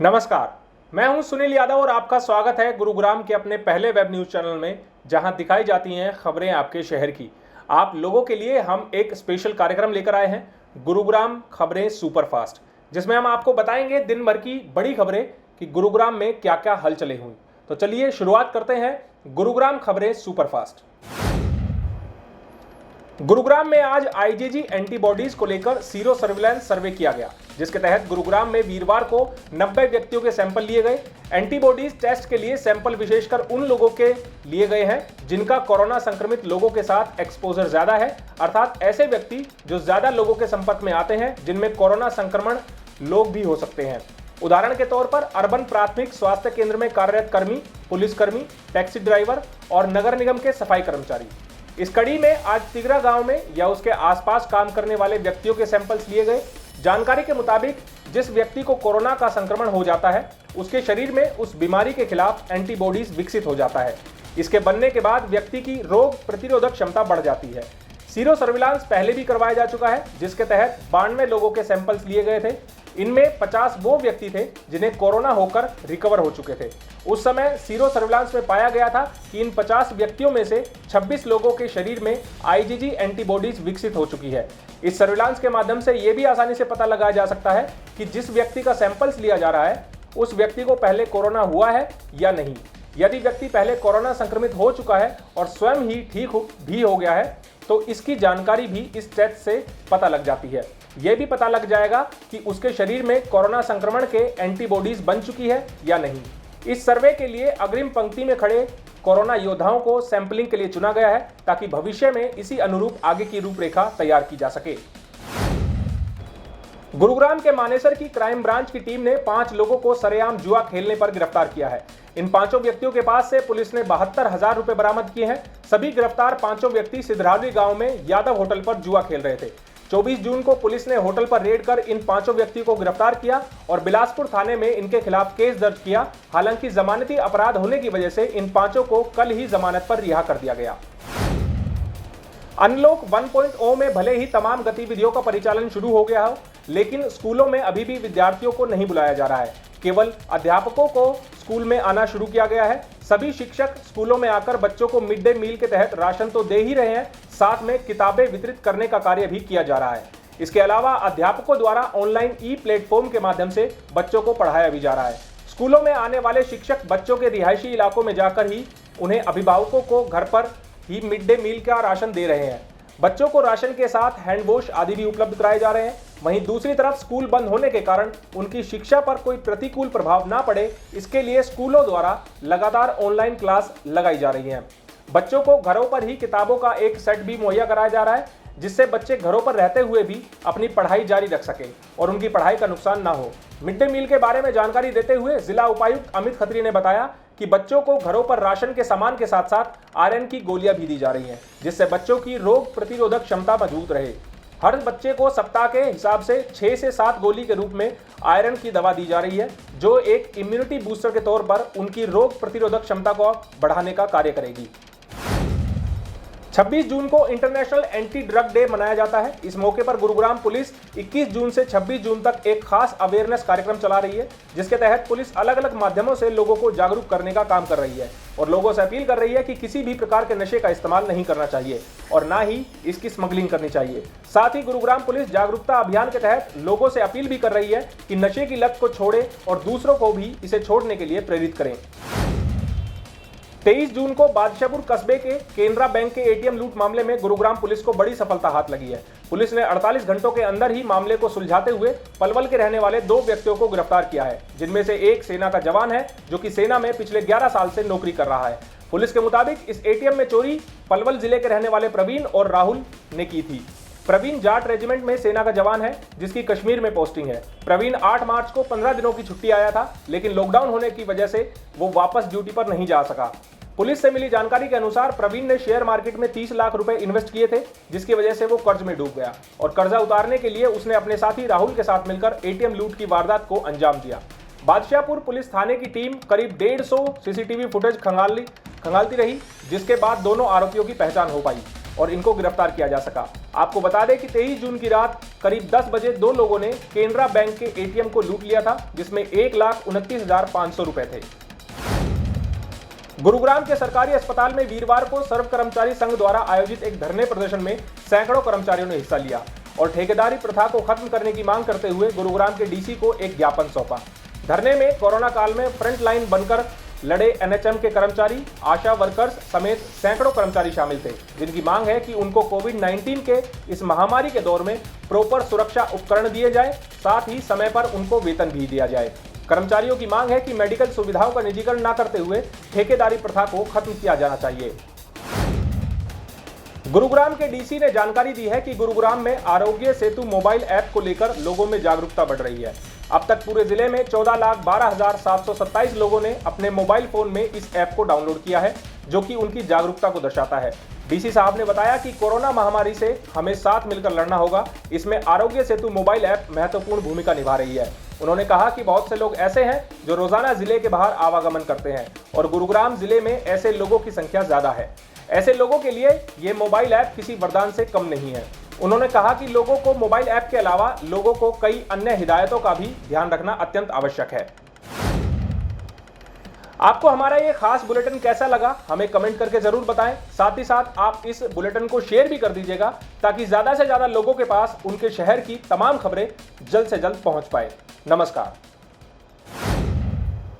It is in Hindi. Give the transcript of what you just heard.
नमस्कार, मैं हूं सुनील यादव और आपका स्वागत है गुरुग्राम के अपने पहले वेब न्यूज चैनल में, जहां दिखाई जाती हैं खबरें आपके शहर की। आप लोगों के लिए हम एक स्पेशल कार्यक्रम लेकर आए हैं, गुरुग्राम खबरें सुपरफास्ट, जिसमें हम आपको बताएंगे दिन भर की बड़ी खबरें कि गुरुग्राम में क्या क्या हलचलें हुई। तो चलिए शुरुआत करते हैं गुरुग्राम खबरें सुपरफास्ट। गुरुग्राम में आज आईजीजी एंटीबॉडीज को लेकर सीरो सर्विलांस सर्वे किया गया, जिसके तहत गुरुग्राम में वीरवार को 90 व्यक्तियों के सैंपल लिए गए। एंटीबॉडीज टेस्ट के लिए सैंपल विशेषकर उन लोगों के लिए गए हैं जिनका कोरोना संक्रमित लोगों के साथ एक्सपोजर ज्यादा है, अर्थात ऐसे व्यक्ति जो ज्यादा लोगों के संपर्क में आते हैं जिनमें कोरोना संक्रमण लोग भी हो सकते हैं। उदाहरण के तौर पर अर्बन प्राथमिक स्वास्थ्य केंद्र में कार्यरत कर्मी, पुलिसकर्मी, टैक्सी ड्राइवर और नगर निगम के सफाई कर्मचारी। इस कड़ी में आज तिगरा गांव में या उसके आसपास काम करने वाले व्यक्तियों के सैंपल्स लिए गए। जानकारी के मुताबिक जिस व्यक्ति को कोरोना का संक्रमण हो जाता है, उसके शरीर में उस बीमारी के खिलाफ एंटीबॉडीज विकसित हो जाता है। इसके बनने के बाद व्यक्ति की रोग प्रतिरोधक क्षमता बढ़ जाती है। सीरो सर्विलांस पहले भी करवाया जा चुका है, जिसके तहत 92 लोगों के सैंपल्स लिए गए थे। इनमें 50 वो व्यक्ति थे जिन्हें कोरोना होकर रिकवर हो चुके थे। उस समय सीरो सर्विलांस में पाया गया था कि इन 50 व्यक्तियों में से 26 लोगों के शरीर में आईजीजी एंटीबॉडीज विकसित हो चुकी है। इस सर्विलांस के माध्यम से यह भी आसानी से पता लगाया जा सकता है कि जिस व्यक्ति का सैंपल्स लिया जा रहा है उस व्यक्ति को पहले कोरोना हुआ है या नहीं। यदि व्यक्ति पहले कोरोना संक्रमित हो चुका है और स्वयं ही ठीक भी हो गया है तो इसकी जानकारी भी इस टेस्ट से पता लग जाती है। यह भी पता लग जाएगा कि उसके शरीर में कोरोना संक्रमण के एंटीबॉडीज बन चुकी है या नहीं। इस सर्वे के लिए अग्रिम पंक्ति में खड़े कोरोना योद्धाओं को सैंपलिंग के लिए चुना गया है, ताकि भविष्य में इसी अनुरूप आगे की रूपरेखा तैयार की जा सके। गुरुग्राम के मानेसर की क्राइम ब्रांच की टीम ने 5 लोगों को सरेआम जुआ खेलने पर गिरफ्तार किया है। इन 5 व्यक्तियों के पास से पुलिस ने 72,000 रुपए बरामद किए हैं। सभी गिरफ्तार 5 व्यक्ति सिद्धरावली गांव में यादव होटल पर जुआ खेल रहे थे। 24 जून को पुलिस ने होटल पर रेड कर इन 5 व्यक्तियों को गिरफ्तार किया और बिलासपुर थाने में इनके खिलाफ केस दर्ज किया। हालांकि जमानती अपराध होने की वजह से इन 5 को कल ही जमानत पर रिहा कर दिया गया। अनलॉक 1.0 में भले ही तमाम गतिविधियों का परिचालन शुरू हो गया हो, लेकिन स्कूलों में अभी भी विद्यार्थियों को नहीं बुलाया जा रहा है। केवल अध्यापकों को स्कूल में आना शुरू किया गया है। सभी शिक्षक स्कूलों में आकर बच्चों को मिड डे मील के तहत राशन तो दे ही रहे हैं, साथ में किताबें वितरित करने का कार्य भी किया जा रहा है। इसके अलावा अध्यापकों द्वारा ऑनलाइन ई प्लेटफॉर्म के माध्यम से बच्चों को पढ़ाया भी जा रहा है। स्कूलों में आने वाले शिक्षक बच्चों के रिहायशी इलाकों में जाकर ही उन्हें अभिभावकों को घर पर ही मिड डे मील का राशन दे रहे हैं। बच्चों को राशन के साथ हैंड वॉश आदि भी उपलब्ध कराए जा रहे हैं। वहीं दूसरी तरफ स्कूल बंद होने के कारण उनकी शिक्षा पर कोई प्रतिकूल प्रभाव ना पड़े, इसके लिए स्कूलों द्वारा लगातार ऑनलाइन क्लास लगाई जा रही हैं। बच्चों को घरों पर ही किताबों का एक सेट भी मुहैया कराया जा रहा है, जिससे बच्चे घरों पर रहते हुए भी अपनी पढ़ाई जारी रख सकें और उनकी पढ़ाई का नुकसान ना हो। मिड डे मील के बारे में जानकारी देते हुए जिला उपायुक्त अमित खत्री ने बताया कि बच्चों को घरों पर राशन के सामान के साथ साथ आयरन की गोलियां भी दी जा रही हैं, जिससे बच्चों की रोग प्रतिरोधक क्षमता मजबूत रहे। हर बच्चे को सप्ताह के हिसाब से 6 से 7 गोली के रूप में आयरन की दवा दी जा रही है, जो एक इम्यूनिटी बूस्टर के तौर पर उनकी रोग प्रतिरोधक क्षमता को बढ़ाने का कार्य करेगी। 26 जून को इंटरनेशनल एंटी ड्रग डे मनाया जाता है। इस मौके पर गुरुग्राम पुलिस 21 जून से 26 जून तक एक खास अवेयरनेस कार्यक्रम चला रही है, जिसके तहत पुलिस अलग अलग माध्यमों से लोगों को जागरूक करने का काम कर रही है और लोगों से अपील कर रही है कि किसी भी प्रकार के नशे का इस्तेमाल नहीं करना चाहिए और ना ही इसकी स्मगलिंग करनी चाहिए। साथ ही गुरुग्राम पुलिस जागरूकता अभियान के तहत लोगों से अपील भी कर रही है कि नशे की लत को छोड़े और दूसरों को भी इसे छोड़ने के लिए प्रेरित करें। 23 जून को बादशाहपुर कस्बे के केनरा बैंक के एटीएम लूट मामले में गुरुग्राम पुलिस को बड़ी सफलता हाथ लगी है। पुलिस ने 48 घंटों के अंदर ही मामले को सुलझाते हुए पलवल के रहने वाले 2 व्यक्तियों को गिरफ्तार किया है, जिनमें से एक सेना का जवान है जो कि सेना में पिछले 11 साल से नौकरी कर रहा है। पुलिस के मुताबिक इस एटीएम में चोरी पलवल जिले के रहने वाले प्रवीण और राहुल ने की थी। प्रवीण जाट रेजिमेंट में सेना का जवान है, जिसकी कश्मीर में पोस्टिंग है। प्रवीण 8 मार्च को 15 दिनों की छुट्टी आया था, लेकिन लॉकडाउन होने की वजह से वो वापस ड्यूटी पर नहीं जा सका। पुलिस से मिली जानकारी के अनुसार प्रवीण ने शेयर मार्केट में 30 लाख रुपए इन्वेस्ट किए थे, जिसकी वजह से वो कर्ज में डूब गया और कर्जा उतारने के लिए उसने अपने साथी राहुल के साथ मिलकर एटीएम लूट की वारदात को अंजाम दिया। बादशाहपुर पुलिस थाने की टीम करीब 150 सीसीटीवी फुटेज खंगालती रही, जिसके बाद दोनों आरोपियों की पहचान हो पाई। और इनको गिरफ्तार किया जा सका। आपको बता दें कि 23 जून की रात करीब 10 बजे दो लोगों ने केनरा बैंक के एटीएम को लूट लिया था, जिसमें 1,29,500 रुपए थे। गुरुग्राम के सरकारी अस्पताल में वीरवार को सर्व कर्मचारी संघ द्वारा आयोजित एक धरने प्रदर्शन में सैकड़ों कर्मचारियों ने हिस्सा लिया और ठेकेदारी प्रथा को खत्म करने की मांग करते हुए गुरुग्राम के डीसी को एक ज्ञापन सौंपा। धरने में कोरोना काल में फ्रंट लाइन बनकर लड़े एनएचएम के कर्मचारी, आशा वर्कर्स समेत सैकड़ों कर्मचारी शामिल थे, जिनकी मांग है कि उनको कोविड-19 के इस महामारी के दौर में प्रॉपर सुरक्षा उपकरण दिए जाए, साथ ही समय पर उनको वेतन भी दिया जाए। कर्मचारियों की मांग है कि मेडिकल सुविधाओं का निजीकरण न करते हुए ठेकेदारी प्रथा को खत्म किया जाना चाहिए। गुरुग्राम के डीसी ने जानकारी दी है कि गुरुग्राम में आरोग्य सेतु मोबाइल ऐप को लेकर लोगों में जागरूकता बढ़ रही है। अब तक पूरे जिले में 14,12,727 लोगों ने अपने मोबाइल फोन में इस ऐप को डाउनलोड किया है, जो कि उनकी जागरूकता को दर्शाता है। डीसी साहब ने बताया कि कोरोना महामारी से हमें साथ मिलकर लड़ना होगा। इसमें आरोग्य सेतु मोबाइल ऐप महत्वपूर्ण भूमिका निभा रही है। उन्होंने कहा कि बहुत से लोग ऐसे हैं जो रोजाना जिले के बाहर आवागमन करते हैं और गुरुग्राम जिले में ऐसे लोगों की संख्या ज्यादा है। ऐसे लोगों के लिए ये मोबाइल ऐप किसी वरदान से कम नहीं है। उन्होंने कहा कि लोगों को मोबाइल ऐप के अलावा लोगों को कई अन्य हिदायतों का भी ध्यान रखना अत्यंत आवश्यक है। आपको हमारा ये खास बुलेटिन कैसा लगा, हमें कमेंट करके जरूर बताएं। साथ ही साथ आप इस बुलेटिन को शेयर भी कर दीजिएगा, ताकि ज्यादा से ज्यादा लोगों के पास उनके शहर की तमाम खबरें जल्द से जल्द पहुंच पाए। नमस्कार।